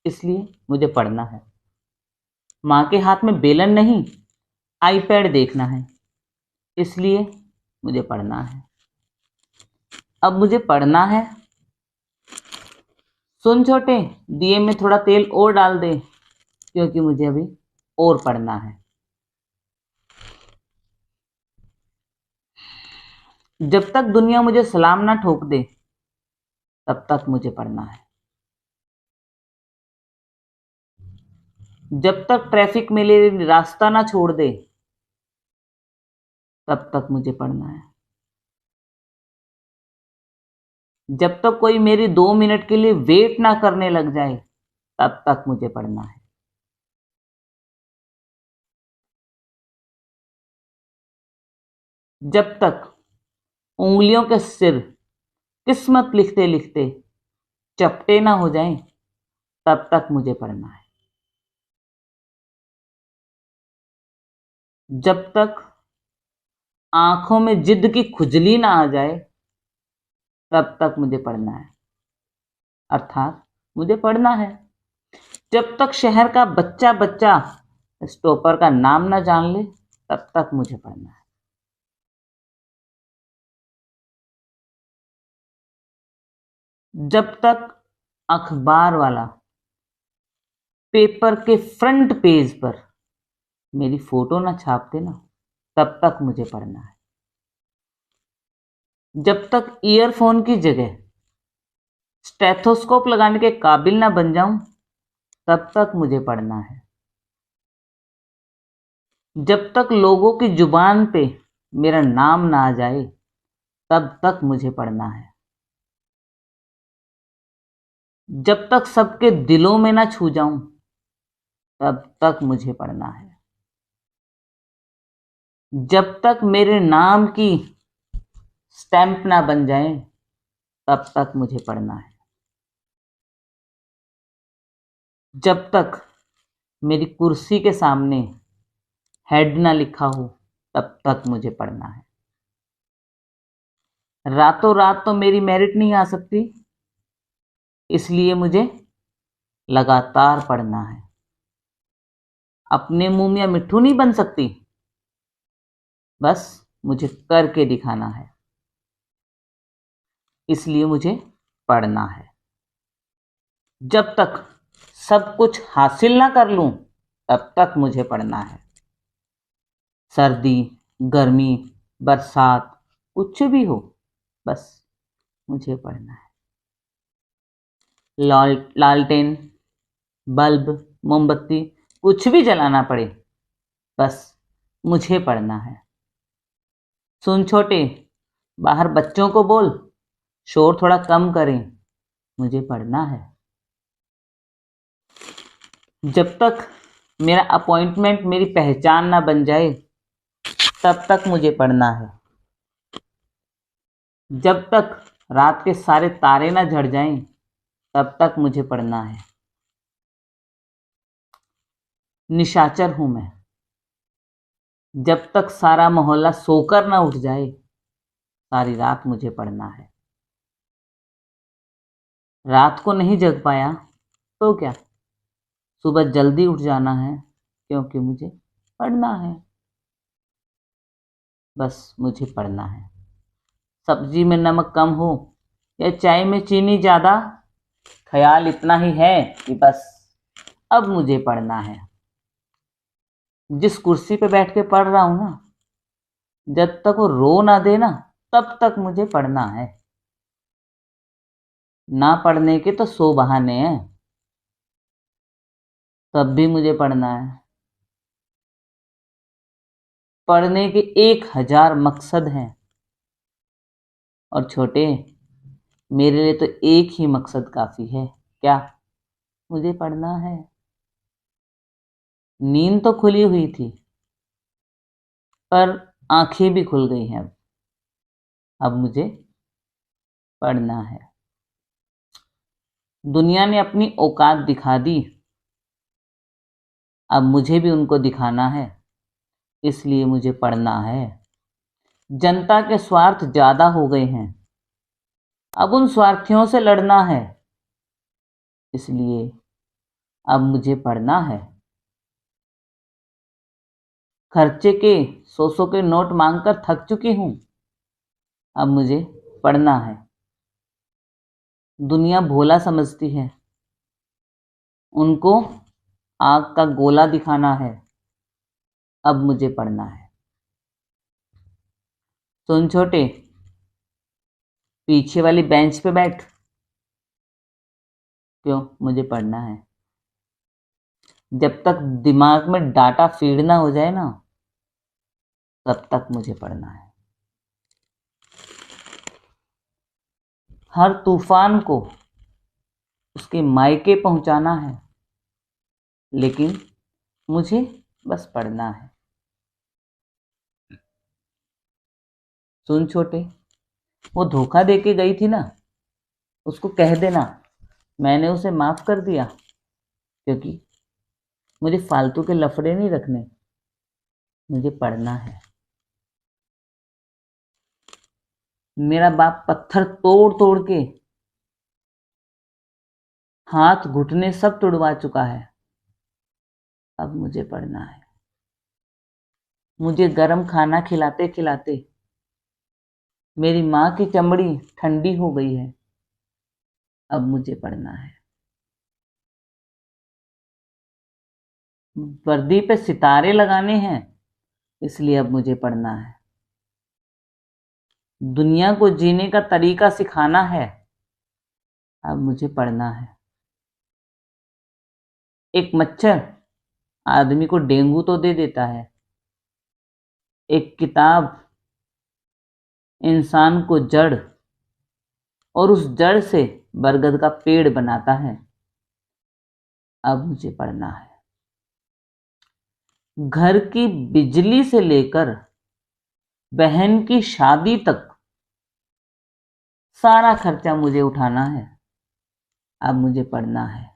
इसलिए मुझे पढ़ना है। माँ के हाथ में बेलन नहीं, आईपैड देखना है, इसलिए मुझे पढ़ना है। अब मुझे पढ़ना है। सुन छोटे, दिए में थोड़ा तेल और डाल दे, क्योंकि मुझे अभी और पढ़ना है। जब तक दुनिया मुझे सलाम ना ठोक दे, तब तक मुझे पढ़ना है। जब तक ट्रैफिक मेरे रास्ता ना छोड़ दे, तब तक मुझे पढ़ना है। जब तक कोई मेरी 2 मिनट के लिए वेट ना करने लग जाए, तब तक मुझे पढ़ना है। जब तक उंगलियों के सिर किस्मत लिखते लिखते चपटे ना हो जाएं, तब तक मुझे पढ़ना है। जब तक आंखों में जिद की खुजली ना आ जाए, तब तक मुझे पढ़ना है। अर्थात मुझे पढ़ना है। जब तक शहर का बच्चा बच्चा स्टॉपर का नाम ना जान ले, तब तक मुझे पढ़ना है। जब तक अखबार वाला पेपर के फ्रंट पेज पर मेरी फोटो ना छाप देना, तब तक मुझे पढ़ना है। जब तक ईयरफोन की जगह स्टेथोस्कोप लगाने के काबिल ना बन जाऊं, तब तक मुझे पढ़ना है। जब तक लोगों की जुबान पे मेरा नाम ना आ जाए, तब तक मुझे पढ़ना है। जब तक सबके दिलों में ना छू जाऊं, तब तक मुझे पढ़ना है। जब तक मेरे नाम की स्टैंप ना बन जाए, तब तक मुझे पढ़ना है। जब तक मेरी कुर्सी के सामने हेड ना लिखा हो, तब तक मुझे पढ़ना है। रातों रात तो मेरी मेरिट नहीं आ सकती, इसलिए मुझे लगातार पढ़ना है। अपने मुंह में मिट्ठू नहीं बन सकती, बस मुझे करके दिखाना है, इसलिए मुझे पढ़ना है। जब तक सब कुछ हासिल ना कर लूं, तब तक मुझे पढ़ना है। सर्दी, गर्मी, बरसात, कुछ भी हो, बस मुझे पढ़ना है। लालटेन, बल्ब, मोमबत्ती कुछ भी जलाना पड़े, बस मुझे पढ़ना है। सुन छोटे, बाहर बच्चों को बोल शोर थोड़ा कम करें, मुझे पढ़ना है। जब तक मेरा अपॉइंटमेंट मेरी पहचान ना बन जाए, तब तक मुझे पढ़ना है। जब तक रात के सारे तारे ना झड़ जाएं, तब तक मुझे पढ़ना है। निशाचर हूं मैं, जब तक सारा मोहल्ला सोकर ना उठ जाए, सारी रात मुझे पढ़ना है। रात को नहीं जग पाया तो क्या, सुबह जल्दी उठ जाना है, क्योंकि मुझे पढ़ना है। बस मुझे पढ़ना है। सब्जी में नमक कम हो या चाय में चीनी ज़्यादा, ख्याल इतना ही है कि बस अब मुझे पढ़ना है। जिस कुर्सी पे बैठ के पढ़ रहा हूं ना, जब तक वो रो ना दे ना, तब तक मुझे पढ़ना है। ना पढ़ने के तो 100 बहाने हैं, तब भी मुझे पढ़ना है। पढ़ने के 1000 मकसद हैं, और छोटे, मेरे लिए तो एक ही मकसद काफी है। क्या? मुझे पढ़ना है। नींद तो खुली हुई थी, पर आंखें भी खुल गई हैं। अब मुझे पढ़ना है। दुनिया ने अपनी औकात दिखा दी, अब मुझे भी उनको दिखाना है, इसलिए मुझे पढ़ना है। जनता के स्वार्थ ज्यादा हो गए हैं, अब उन स्वार्थियों से लड़ना है, इसलिए अब मुझे पढ़ना है। खर्चे के 100 के नोट मांगकर थक चुकी हूँ, अब मुझे पढ़ना है। दुनिया भोला समझती है, उनको आग का गोला दिखाना है, अब मुझे पढ़ना है। सुन छोटे, पीछे वाली बेंच पे बैठ। क्यों? मुझे पढ़ना है। जब तक दिमाग में डाटा फीड ना हो जाए ना, तब तक मुझे पढ़ना है। हर तूफान को उसके मायके पहुंचाना है, लेकिन मुझे बस पढ़ना है। सुन छोटे, वो धोखा दे के गई थी ना, उसको कह देना मैंने उसे माफ कर दिया, क्योंकि मुझे फालतू के लफड़े नहीं रखने, मुझे पढ़ना है। मेरा बाप पत्थर तोड़ तोड़ के हाथ घुटने सब तुड़वा चुका है, अब मुझे पढ़ना है। मुझे गरम खाना खिलाते खिलाते मेरी माँ की चमड़ी ठंडी हो गई है, अब मुझे पढ़ना है। वर्दी पे सितारे लगाने हैं, इसलिए अब मुझे पढ़ना है। दुनिया को जीने का तरीका सिखाना है, अब मुझे पढ़ना है। एक मच्छर आदमी को डेंगू तो दे देता है, एक किताब इंसान को जड़ और उस जड़ से बरगद का पेड़ बनाता है, अब मुझे पढ़ना है। घर की बिजली से लेकर बहन की शादी तक सारा खर्चा मुझे उठाना है, अब मुझे पढ़ना है।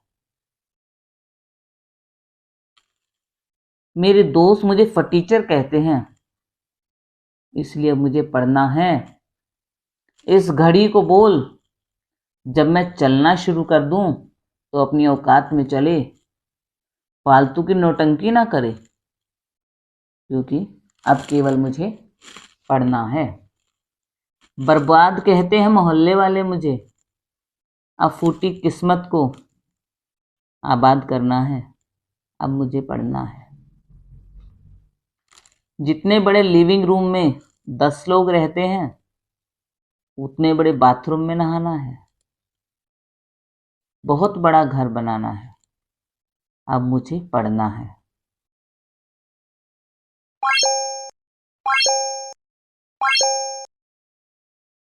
मेरे दोस्त मुझे फटीचर कहते हैं, इसलिए अब मुझे पढ़ना है। इस घड़ी को बोल, जब मैं चलना शुरू कर दूं तो अपनी औकात में चले, फालतू की नौटंकी ना करे, क्योंकि अब केवल मुझे पढ़ना है। बर्बाद कहते हैं मोहल्ले वाले मुझे, अब फूटी किस्मत को आबाद करना है, अब मुझे पढ़ना है। जितने बड़े लिविंग रूम में 10 लोग रहते हैं, उतने बड़े बाथरूम में नहाना है। बहुत बड़ा घर बनाना है, अब मुझे पढ़ना है।